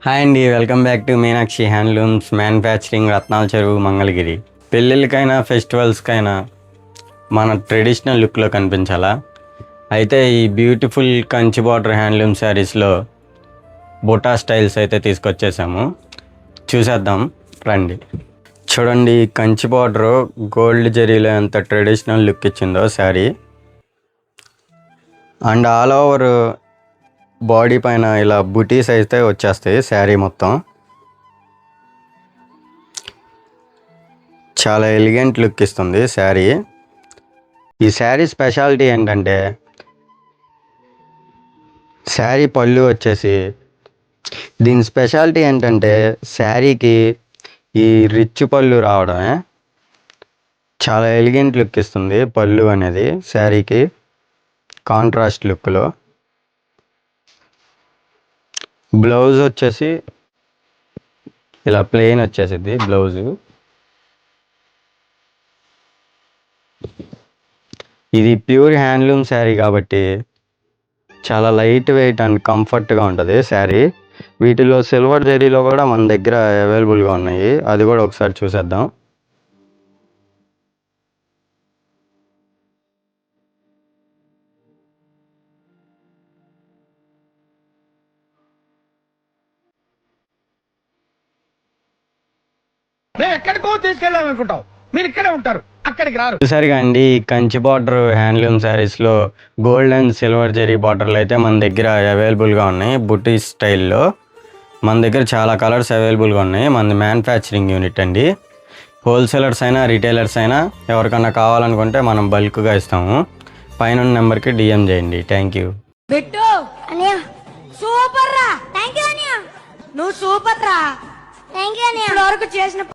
Hi అండి, welcome back to Meenakshi handlooms manufacturing, రత్నాల చెరువు, మంగళగిరి. పెళ్ళిళ్ళకైనా ఫెస్టివల్స్కైనా మన ట్రెడిషనల్ లుక్లో కనిపించాలా? అయితే ఈ బ్యూటిఫుల్ కంచి బార్డర్ హ్యాండ్లూమ్ శారీస్లో బుటా స్టైల్స్ అయితే తీసుకొచ్చేసాము. చూసేద్దాం రండి. చూడండి, కంచి బార్డర్ గోల్డ్ జరీలో ఎంత ట్రెడిషనల్ లుక్ ఇచ్చిందో sari. And all over body పైన ఇలా బుటీస్ అయితే వచ్చేస్తాయి శారీ మొత్తం. చాలా ఎలిగెంట్ లుక్ ఇస్తుంది శారీ. ఈ శారీ స్పెషాలిటీ ఏంటంటే శారీ పళ్ళు వచ్చేసి, దీని స్పెషాలిటీ ఏంటంటే శారీకి ఈ రిచ్ పళ్ళు రావడమే. చాలా ఎలిగెంట్ లుక్ ఇస్తుంది పళ్ళు అనేది శారీకి, కాంట్రాస్ట్ లుక్లో. బ్లౌజ్ వచ్చేసి ఇలా ప్లెయిన్ వచ్చేసింది బ్లౌజు. ఇది ప్యూర్ హ్యాండ్లూమ్ శారీ కాబట్టి చాలా లైట్ వెయిట్ అండ్ కంఫర్ట్గా ఉంటుంది శారీ. వీటిలో సిల్వర్ జరీలో కూడా మన దగ్గర అవైలబుల్గా ఉన్నాయి, అది కూడా ఒకసారి చూసేద్దాం. ఎక్కడికో తీసుకెళ్ళాలనుకుంటావు, మీరు ఇక్కడే ఉంటారు, అక్కడికి రారు. సరిగా అండి, కంచి బార్డర్ హ్యాండ్లూమ్ శారీస్లో గోల్డ్ అండ్ సిల్వర్ జరీ బార్డర్లు అయితే మన దగ్గర అవైలబుల్గా ఉన్నాయి. బుటీ స్టైల్లో మన దగ్గర చాలా కలర్స్ అవైలబుల్గా ఉన్నాయి. మనది మ్యానుఫ్యాక్చరింగ్ యూనిట్ అండి. హోల్సేలర్స్ అయినా రీటైలర్స్ అయినా ఎవరికన్నా కావాలనుకుంటే మనం బల్క్గా ఇస్తాము. పైన నెంబర్కి డిఎం చేయండి. Thank you. బిట్టు అనియా సూపర్ రా. థ్యాంక్ యూ అనియా, నువ్వు సూపర్ రా. థ్యాంక్ యూ అనియా. ఇప్పటి వరకు చేసిన